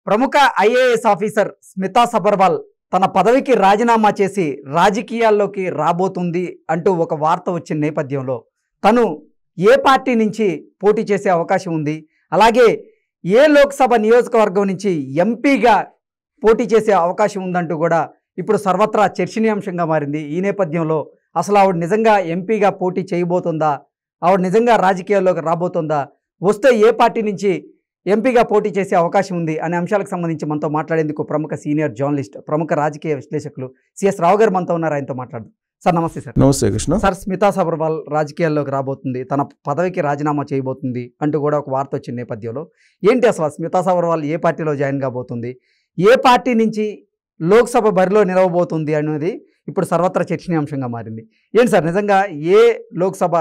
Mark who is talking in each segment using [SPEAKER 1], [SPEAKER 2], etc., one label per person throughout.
[SPEAKER 1] ప్రముఖ IAS officer Smita Sabharwal తన పదవికి రాజీనామా చేసి రాజకీయాల్లోకి రాబోతుంది అంటూ ఒక వార్త వచ్చిన నేపథ్యంలో తను ఏ పార్టీ నుంచి పోటీ చేసే అవకాశం ఉంది, అలాగే ఏ లోక్సభ నియోజకవర్గం నుంచి ఎంపీగా పోటీ చేసే అవకాశం ఉందంటూ కూడా ఇప్పుడు సర్వత్రా చర్చనీయాంశంగా మారింది. ఈ నేపథ్యంలో అసలు ఆవిడ నిజంగా ఎంపీగా పోటీ చేయబోతుందా, ఆవిడ నిజంగా రాజకీయాల్లోకి రాబోతుందా, వస్తే ఏ పార్టీ నుంచి ఎంపీగా పోటీ చేసే అవకాశం ఉంది అనే అంశాలకు సంబంధించి మనతో మాట్లాడేందుకు ప్రముఖ సీనియర్ జర్నలిస్ట్, ప్రముఖ రాజకీయ విశ్లేషకులు సిఎస్ రావు గారు మనతో ఉన్నారు. ఆయనతో మాట్లాడదు. సార్ నమస్తే. సార్
[SPEAKER 2] నమస్తే కృష్ణ.
[SPEAKER 1] సార్, స్మితా సబర్వాల్ రాజకీయాల్లోకి రాబోతుంది, తన పదవికి రాజీనామా చేయబోతుంది అంటూ కూడా ఒక వార్త వచ్చిన నేపథ్యంలో ఏంటి అసలు స్మితా సబర్వాల్ ఏ పార్టీలో జాయిన్ కాబోతుంది, ఏ పార్టీ నుంచి లోక్సభ బరిలో నిలవబోతుంది అనేది ఇప్పుడు సర్వత్రా చర్చనీయాంశంగా మారింది. ఏంటి సార్, నిజంగా ఏ లోక్సభ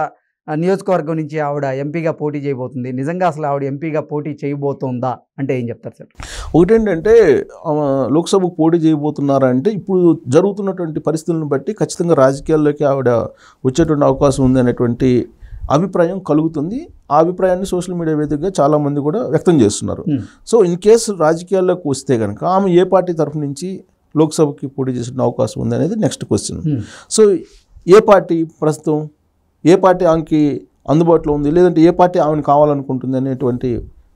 [SPEAKER 1] నియోజకవర్గం నుంచి ఆవిడ ఎంపీగా పోటీ చేయబోతుంది, నిజంగా అసలు ఆవిడ ఎంపీగా పోటీ చేయబోతుందా అంటే ఏం చెప్తారు సార్?
[SPEAKER 2] ఒకటేంటంటే లోక్సభకు పోటీ చేయబోతున్నారా అంటే ఇప్పుడు జరుగుతున్నటువంటి పరిస్థితులను బట్టి ఖచ్చితంగా రాజకీయాల్లోకి ఆవిడ వచ్చేటువంటి అవకాశం ఉంది అనేటువంటి అభిప్రాయం కలుగుతుంది. ఆ అభిప్రాయాన్ని సోషల్ మీడియా వేదికగా చాలామంది కూడా వ్యక్తం చేస్తున్నారు. సో ఇన్ కేసు రాజకీయాల్లోకి వస్తే కనుక ఆమె ఏ పార్టీ తరఫు నుంచి లోక్సభకి పోటీ చేసే అవకాశం ఉంది అనేది నెక్స్ట్ క్వశ్చన్. సో ఏ పార్టీ ప్రస్తుతం, ఏ పార్టీ ఆమెకి అందుబాటులో ఉంది, లేదంటే ఏ పార్టీ ఆమెను కావాలనుకుంటుంది అనేటువంటి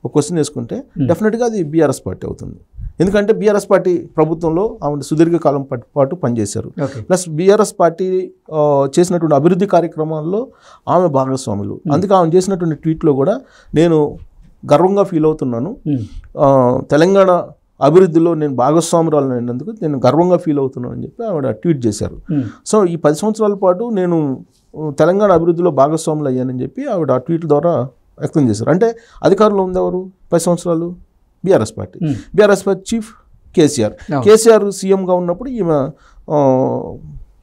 [SPEAKER 2] ఒక క్వశ్చన్ వేసుకుంటే డెఫినెట్గా అది బీఆర్ఎస్ పార్టీ అవుతుంది. ఎందుకంటే బీఆర్ఎస్ పార్టీ ప్రభుత్వంలో ఆమె సుదీర్ఘకాలం పాటు పనిచేశారు. ప్లస్ బీఆర్ఎస్ పార్టీ చేసినటువంటి అభివృద్ధి కార్యక్రమాల్లో ఆమె భాగస్వాములు. అందుకే ఆమె చేసినటువంటి ట్వీట్లో కూడా నేను గర్వంగా ఫీల్ అవుతున్నాను, తెలంగాణ అభివృద్ధిలో నేను భాగస్వామురాలను అయినందుకు నేను గర్వంగా ఫీల్ అవుతున్నాను అని చెప్పి ఆవిడ ట్వీట్ చేశారు. సో ఈ 10 సంవత్సరాల పాటు నేను తెలంగాణ అభివృద్ధిలో భాగస్వాములు అయ్యానని చెప్పి ఆవిడ ఆ ట్వీట్ ద్వారా వ్యక్తం చేశారు. అంటే అధికారంలో ఉంది ఎవరు 10 సంవత్సరాలు? BRS party. BRS party chief KCR సీఎంగా ఉన్నప్పుడు ఈమె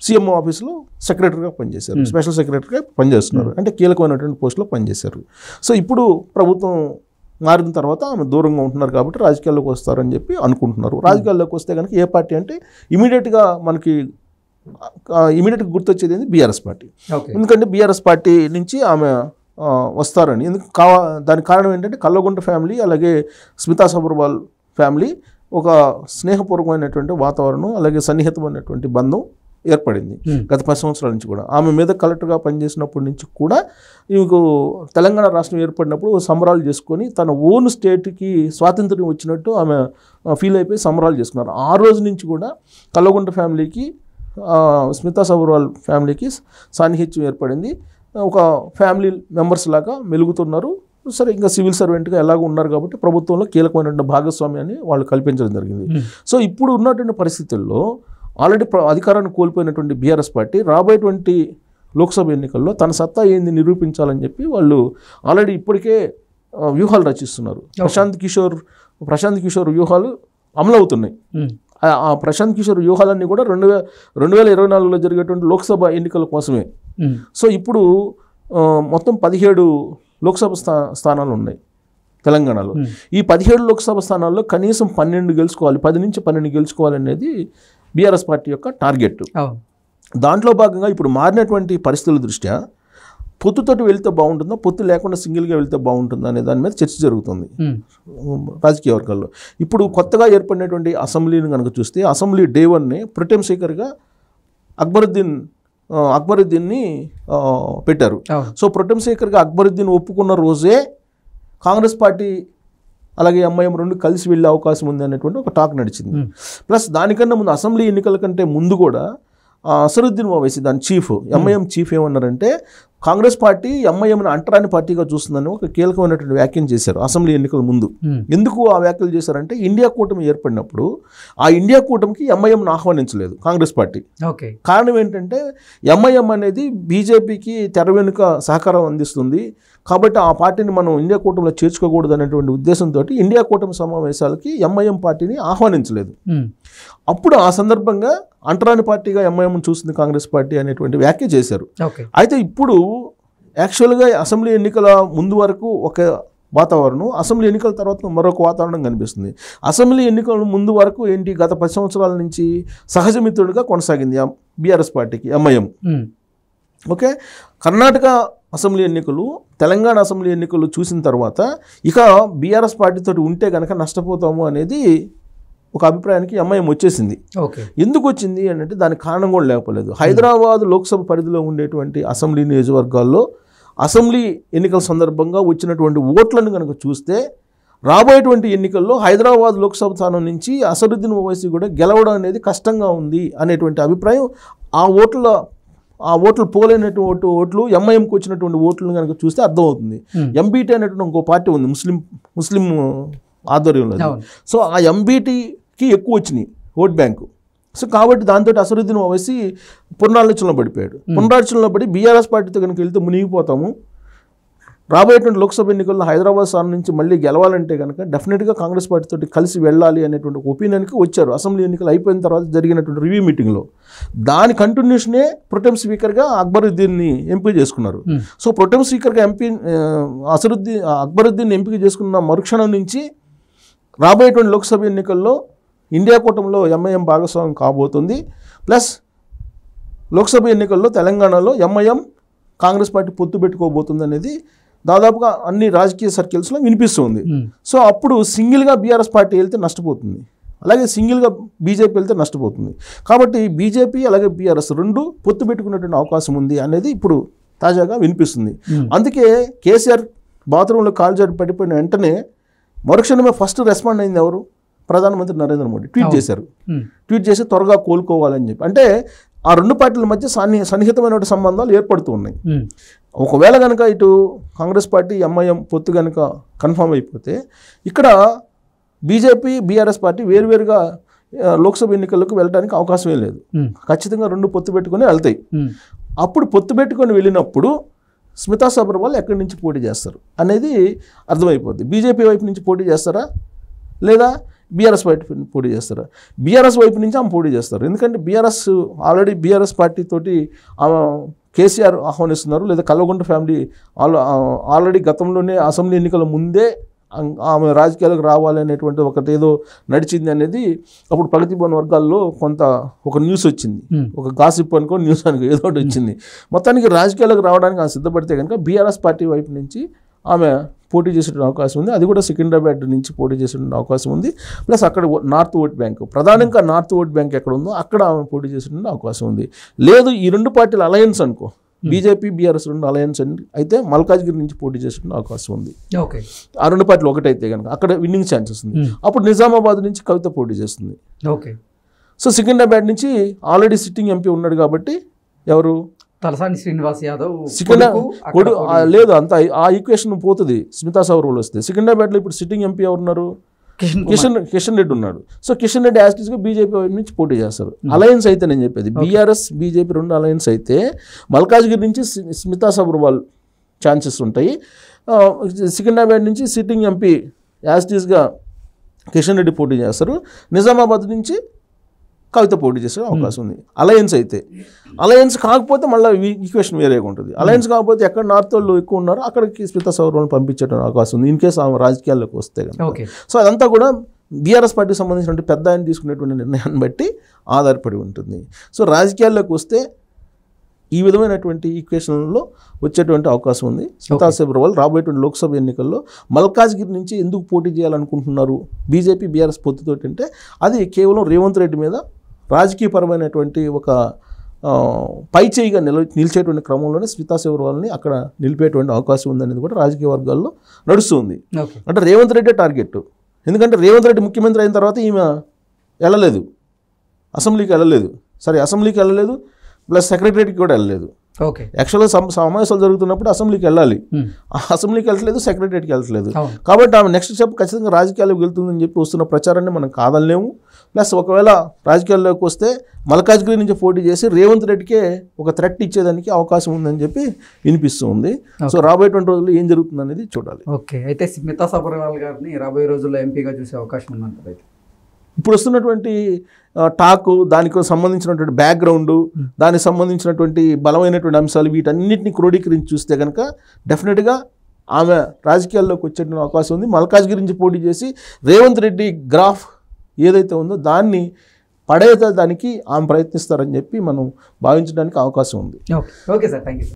[SPEAKER 2] సీఎం ఆఫీస్లో సెక్రటరీగా పనిచేశారు, స్పెషల్ సెక్రటరీగా పనిచేస్తున్నారు. అంటే కీలకమైనటువంటి పోస్టులో పనిచేశారు. సో ఇప్పుడు ప్రభుత్వం మారిన తర్వాత ఆమె దూరంగా ఉంటున్నారు కాబట్టి రాజకీయాల్లోకి వస్తారని చెప్పి అనుకుంటున్నారు. రాజకీయాల్లోకి వస్తే కనుక ఏ పార్టీ అంటే ఇమీడియట్గా గుర్తొచ్చేది ఏంటి? BRS party. ఎందుకంటే బీఆర్ఎస్ పార్టీ నుంచి ఆమె వస్తారని. దానికి కారణం ఏంటంటే కల్వకుంట్ల ఫ్యామిలీ అలాగే స్మితా సబర్వాల్ ఫ్యామిలీ ఒక స్నేహపూర్వకమైనటువంటి వాతావరణం అలాగే సన్నిహితమైనటువంటి బంధం ఏర్పడింది గత 10 సంవత్సరాల నుంచి కూడా. ఆమె మీద కలెక్టర్గా పనిచేసినప్పటి నుంచి కూడా ఈమెకు తెలంగాణ రాష్ట్రం ఏర్పడినప్పుడు సంబరాలు చేసుకొని తన ఓన్ స్టేట్కి స్వాతంత్ర్యం వచ్చినట్టు ఆమె ఫీల్ అయిపోయి సంబరాలు చేసుకున్నారు. ఆ రోజు నుంచి కూడా కల్వకుంట్ల ఫ్యామిలీకి స్మితా సబర్వాల్ ఫ్యామిలీకి సాన్నిహిత్యం ఏర్పడింది. ఒక ఫ్యామిలీ మెంబర్స్ లాగా మెలుగుతున్నారు. సరే, ఇంకా సివిల్ సర్వెంట్గా ఎలాగో ఉన్నారు కాబట్టి ప్రభుత్వంలో కీలకమైనటువంటి భాగస్వామ్యాన్ని వాళ్ళు కల్పించడం జరిగింది. సో ఇప్పుడు ఉన్నటువంటి పరిస్థితుల్లో ఆల్రెడీ అధికారాన్ని కోల్పోయినటువంటి బీఆర్ఎస్ పార్టీ రాబోయేటువంటి లోక్సభ ఎన్నికల్లో తన సత్తా ఏంది నిరూపించాలని చెప్పి వాళ్ళు ఆల్రెడీ ఇప్పటికే వ్యూహాలు రచిస్తున్నారు. ప్రశాంత్ కిషోర్ వ్యూహాలు అమలవుతున్నాయి. ఆ ప్రశాంత్ కిషోర్ వ్యూహాలన్నీ కూడా 2024లో జరిగేటువంటి లోక్సభ ఎన్నికల కోసమే. సో ఇప్పుడు మొత్తం 17 లోక్సభ స్థానాలు ఉన్నాయి తెలంగాణలో. ఈ 17 లోక్సభ స్థానాల్లో కనీసం 12 గెలుచుకోవాలి, 10 నుంచి 12 గెలుచుకోవాలనేది బీఆర్ఎస్ పార్టీ యొక్క టార్గెట్. దాంట్లో భాగంగా ఇప్పుడు మారినటువంటి పరిస్థితుల దృష్ట్యా పొత్తుతోటి వెళ్తే బాగుంటుందా, పొత్తు లేకుండా సింగిల్గా వెళ్తే బాగుంటుందా అనే దాని మీద చర్చ జరుగుతుంది రాజకీయ వర్గాల్లో. ఇప్పుడు కొత్తగా ఏర్పడినటువంటి అసెంబ్లీని కనుక చూస్తే అసెంబ్లీ డే 1ని ప్రొటెం స్పీకర్గా అక్బరుద్దీన్ని పెట్టారు. సో ప్రొటెం స్పీకర్గా అక్బరుద్దీన్ ఒప్పుకున్న రోజే కాంగ్రెస్ పార్టీ అలాగే ఎంఐఎం రెండు కలిసి వెళ్ళే అవకాశం ఉంది అనేటువంటి ఒక టాక్ నడిచింది. ప్లస్ దానికన్నా ముందు అసెంబ్లీ ఎన్నికల కంటే ముందు కూడా అసదుద్దీన్ ఓవైసీ దాని చీఫ్, ఎంఐఎం చీఫ్ ఏమన్నారంటే కాంగ్రెస్ పార్టీ ఎంఐఎంని అంటరాని పార్టీగా చూస్తుందని ఒక కీలకమైనటువంటి వ్యాఖ్యలు చేశారు అసెంబ్లీ ఎన్నికల ముందు. ఎందుకు ఆ వ్యాఖ్యలు చేశారంటే ఇండియా కూటమి ఏర్పడినప్పుడు ఆ ఇండియా కూటమికి ఎంఐఎంను ఆహ్వానించలేదు కాంగ్రెస్ పార్టీ. కారణం ఏంటంటే ఎంఐఎం అనేది బీజేపీకి తెర వెనుక సహకారం అందిస్తుంది కాబట్టి ఆ పార్టీని మనం ఇండియా కూటమిలో చేర్చుకోకూడదు అనేటువంటి ఉద్దేశంతో ఇండియా కూటమి సమావేశాలకి ఎంఐఎం పార్టీని ఆహ్వానించలేదు. అప్పుడు ఆ సందర్భంగా అంటరాని పార్టీగా ఎంఐఎం చూస్తుంది కాంగ్రెస్ పార్టీ అనేటువంటి వ్యాఖ్య చేశారు. అయితే ఇప్పుడు యాక్చువల్గా అసెంబ్లీ ఎన్నికల ముందు వరకు ఒక వాతావరణం, అసెంబ్లీ ఎన్నికల తర్వాత మరొక వాతావరణం కనిపిస్తుంది. అసెంబ్లీ ఎన్నికల ముందు వరకు ఏంటి, గత 10 సంవత్సరాల నుంచి సహజమిత్రుడిగా కొనసాగింది బీఆర్ఎస్ పార్టీకి ఎంఐఎం. ఓకే, కర్ణాటక అసెంబ్లీ ఎన్నికలు, తెలంగాణ అసెంబ్లీ ఎన్నికలు చూసిన తర్వాత ఇక బీఆర్ఎస్ పార్టీతో ఉంటే కనుక నష్టపోతాము అనేది ఒక అభిప్రాయానికి ఎంఐఎం వచ్చేసింది. ఎందుకు వచ్చింది అంటే దానికి కారణం కూడా లేకపోలేదు. హైదరాబాద్ లోక్సభ పరిధిలో ఉండేటువంటి అసెంబ్లీ నియోజకవర్గాల్లో అసెంబ్లీ ఎన్నికల సందర్భంగా వచ్చినటువంటి ఓట్లను కనుక చూస్తే రాబోయేటువంటి ఎన్నికల్లో హైదరాబాద్ లోక్సభ స్థానం నుంచి అసదుద్దీన్ ఓవైసీ కూడా గెలవడం అనేది కష్టంగా ఉంది అనేటువంటి అభిప్రాయం ఆ ఓట్లు పోలైనటువంటి ఓట్లు ఎంఐఎంకి వచ్చినటువంటి ఓట్లను కనుక చూస్తే అర్థమవుతుంది. ఎంబీటీ అనేటువంటి ఇంకో పార్టీ ఉంది ముస్లిం ఆధ్వర్యంలో. సో ఆ ఎంబీటీకి ఎక్కువ వచ్చినాయి ఓట్ బ్యాంకు. సో కాబట్టి దాంతో అసదుద్దీన్ ఓవైసీ పునరాలోచనలో పడిపోయాడు. పునరాలోచనలో పడి బీఆర్ఎస్ పార్టీతో కనుక వెళ్తే మునిగిపోతాము, రాబోయేటువంటి లోక్సభ ఎన్నికల్లో హైదరాబాద్ స్థానం నుంచి మళ్ళీ గెలవాలంటే కనుక డెఫినెట్గా కాంగ్రెస్ పార్టీతో కలిసి వెళ్ళాలి అనేటువంటి ఒపీనియన్కి వచ్చారు. అసెంబ్లీ ఎన్నికలు అయిపోయిన తర్వాత జరిగినటువంటి రివ్యూ మీటింగ్లో దాని కంటిన్యూషనే ప్రొటెం స్పీకర్గా అక్బరుద్దీన్ని ఎంపిక చేసుకున్నారు. సో ప్రొటెం స్పీకర్గా అక్బరుద్దీన్ ఎంపిక చేసుకున్న మరుక్షణం నుంచి రాబోయేటువంటి లోక్సభ ఎన్నికల్లో ఇండియా కూటమిలో ఎంఐఎం భాగస్వామ్యం కాబోతుంది. ప్లస్ లోక్సభ ఎన్నికల్లో తెలంగాణలో ఎంఐఎం కాంగ్రెస్ పార్టీ పొత్తు పెట్టుకోబోతుంది అనేది దాదాపుగా అన్ని రాజకీయ సర్కిల్స్లో వినిపిస్తుంది. సో అప్పుడు సింగిల్గా బీఆర్ఎస్ పార్టీ వెళ్తే నష్టపోతుంది, అలాగే సింగిల్గా బీజేపీ వెళ్తే నష్టపోతుంది. కాబట్టి బీజేపీ అలాగే బీఆర్ఎస్ రెండు పొత్తు పెట్టుకునేటువంటి అవకాశం ఉంది అనేది ఇప్పుడు తాజాగా వినిపిస్తుంది. అందుకే కేసీఆర్ బాత్రూంలో కాల్జారి పడిపోయిన వెంటనే మరుక్షణమే ఫస్ట్ రెస్పాండ్ అయింది ఎవరు? ప్రధానమంత్రి నరేంద్ర మోడీ ట్వీట్ చేశారు. ట్వీట్ చేసి త్వరగా కోలుకోవాలని చెప్పి. అంటే ఆ రెండు పార్టీల మధ్య సన్నిహితమైన సంబంధాలు ఏర్పడుతూ ఉన్నాయి. ఒకవేళ కనుక ఇటు కాంగ్రెస్ పార్టీ ఎంఐఎం పొత్తు కనుక కన్ఫర్మ్ అయిపోతే ఇక్కడ బీజేపీ బీఆర్ఎస్ పార్టీ వేరువేరుగా లోక్సభ ఎన్నికలకు వెళ్ళడానికి అవకాశమే లేదు. ఖచ్చితంగా రెండు పొత్తు పెట్టుకొని వెళ్తాయి. అప్పుడు పొత్తు పెట్టుకొని వెళ్ళినప్పుడు స్మితా సబర్వాల్ ఎక్కడి నుంచి పోటీ చేస్తారు అనేది అర్థమైపోద్ది. బీజేపీ వైపు నుంచి పోటీ చేస్తారా లేదా బీఆర్ఎస్ వైపు పోటీ చేస్తారా? బీఆర్ఎస్ వైపు నుంచి ఆమె పోటీ చేస్తారు. ఎందుకంటే ఆల్రెడీ బీఆర్ఎస్ పార్టీ తోటి కేసీఆర్ ఆహ్వానిస్తున్నారు, లేదా కల్వకుంట్ల ఫ్యామిలీ ఆల్రెడీ గతంలోనే అసెంబ్లీ ఎన్నికల ముందే ఆమె రాజకీయాలకు రావాలి అనేటువంటి ఒకటి ఏదో నడిచింది అనేది అప్పుడు ప్రగతి భవన్ వర్గాల్లో ఒక న్యూస్ వచ్చింది, ఒక గాసిప్ అనుకో న్యూస్ అనుకో ఏదో ఒకటి వచ్చింది. మొత్తానికి రాజకీయాలకు రావడానికి ఆమె సిద్ధపడితే కనుక బీఆర్ఎస్ పార్టీ వైపు నుంచి ఆమె పోటీ చేసే అవకాశం ఉంది. అది కూడా సికింద్రాబాద్ నుంచి పోటీ చేసే అవకాశం ఉంది. ప్లస్ అక్కడ నార్త్ ఓట్ బ్యాంక్, ప్రధానంగా నార్త్ ఓట్ బ్యాంక్ ఎక్కడ ఉందో అక్కడ ఆమె పోటీ చేసే అవకాశం ఉంది. లేదు ఈ రెండు పార్టీల అలయన్స్ అనుకో, బీజేపీ బీఆర్ఎస్ రెండు అలయన్స్ అయితే మల్కాజ్గిరి నుంచి పోటీ చేసే అవకాశం ఉంది. ఆ రెండు పార్టీలు ఒకటైతే కనుక అక్కడ విన్నింగ్ ఛాన్సెస్ ఉంది. అప్పుడు నిజామాబాద్ నుంచి కవిత పోటీ చేస్తుంది. సో సికింద్రాబాద్ నుంచి ఆల్రెడీ సిట్టింగ్ ఎంపీ ఉన్నాడు కాబట్టి ఎవరు?
[SPEAKER 1] తలసాని శ్రీనివాస్ యాదవ్.
[SPEAKER 2] లేదు అంత ఆ ఈక్వేషన్ పోతుంది స్మితా సబర్వాల్ వస్తే. సికింద్రాబాద్లో ఇప్పుడు సిట్టింగ్ ఎంపీ ఎవరున్నారు? కిషన్ రెడ్డి ఉన్నాడు. సో కిషన్ రెడ్డి యాస్టీస్గా బీజేపీ వైపు నుంచి పోటీ చేస్తారు. అలయన్స్ అయితే నేను చెప్పేది బీఆర్ఎస్ బీజేపీ రెండు అలయన్స్ అయితే మల్కాజ్గిరి నుంచి స్మితా సబర్వాల్ ఛాన్సెస్ ఉంటాయి. సికింద్రాబాద్ నుంచి సిట్టింగ్ ఎంపీ యాస్టీస్గా కిషన్ రెడ్డి పోటీ చేస్తారు. నిజామాబాద్ నుంచి కవిత పోటీ చేసే అవకాశం ఉంది అలయన్స్ అయితే. అలయన్స్ కాకపోతే మళ్ళీ ఈక్వేషన్ వేరేగా ఉంటుంది. అలయన్స్ కాకపోతే ఎక్కడ నార్త్ వాళ్ళు ఎక్కువ ఉన్నారో అక్కడికి స్మితా సబర్వాల్ని పంపించడం అవకాశం ఉంది ఇన్ కేసు ఆమె రాజకీయాల్లోకి వస్తే కనుక. సో అదంతా కూడా బీఆర్ఎస్ పార్టీకి సంబంధించినటువంటి పెద్ద ఆయన తీసుకునేటువంటి నిర్ణయాన్ని బట్టి ఆధారపడి ఉంటుంది. సో రాజకీయాల్లోకి వస్తే ఈ విధమైనటువంటి ఈక్వేషన్లో వచ్చేటువంటి అవకాశం ఉంది. స్మితా సబర్వాల్ రాబోయేటువంటి లోక్సభ ఎన్నికల్లో మల్కాజ్గిరి నుంచి ఎందుకు పోటీ చేయాలనుకుంటున్నారు బీజేపీ బీఆర్ఎస్ పొత్తుతోటి అంటే అది కేవలం రేవంత్ రెడ్డి మీద రాజకీయపరమైనటువంటి ఒక పైచేయిగా నిలిచేటువంటి క్రమంలోనే స్మితా సబర్వాల్ని అక్కడ నిలిపేటువంటి అవకాశం ఉందనేది కూడా రాజకీయ వర్గాల్లో నడుస్తుంది. అంటే రేవంత్ రెడ్డి టార్గెట్. ఎందుకంటే రేవంత్ రెడ్డి ముఖ్యమంత్రి అయిన తర్వాత ఈమె వెళ్ళలేదు, అసెంబ్లీకి వెళ్ళలేదు, ప్లస్ సెక్రటరీకి కూడా వెళ్ళలేదు. యాక్చువల్గా సమావేశాలు జరుగుతున్నప్పుడు అసెంబ్లీకి వెళ్ళాలి, అసెంబ్లీకి వెళ్ళట్లేదు, సెక్రటరీకి వెళ్ళట్లేదు. కాబట్టి ఆమె నెక్స్ట్ స్టెప్ ఖచ్చితంగా రాజకీయాల్లోకి వెళ్తుందని చెప్పి వస్తున్న ప్రచారాన్ని మనం కాదనలేము. ప్లస్ ఒకవేళ రాజకీయాల్లోకి వస్తే మల్కాజ్గిరి నుంచి పోటీ చేసి రేవంత్ రెడ్డికే ఒక థ్రెట్ ఇచ్చేదానికి అవకాశం ఉందని చెప్పి వినిపిస్తూ ఉంది. సో రాబోయేటువంటి రోజుల్లో ఏం జరుగుతుంది అనేది చూడాలి.
[SPEAKER 1] ఓకే, అయితే స్మితా సబర్వాల్ గారిని రాబోయే రోజుల్లో ఎంపీగా చూసే అవకాశం ఉందంటారు. అయితే
[SPEAKER 2] ఇప్పుడు వస్తున్నటువంటి టాకు, దానికి సంబంధించినటువంటి బ్యాక్గ్రౌండ్, దానికి సంబంధించినటువంటి బలమైనటువంటి అంశాలు వీటన్నిటిని క్రోడీకరించి చూస్తే కనుక డెఫినెట్గా ఆమె రాజకీయాల్లోకి వచ్చే అవకాశం ఉంది. మల్కాజ్గిరి నుంచి పోటీ చేసి రేవంత్ రెడ్డి గ్రాఫ్ ఏదైతే ఉందో దాన్ని పడేదానికి ఆమె ప్రయత్నిస్తారని చెప్పి మనం భావించడానికి అవకాశం ఉంది.
[SPEAKER 1] Okay sir, thank you.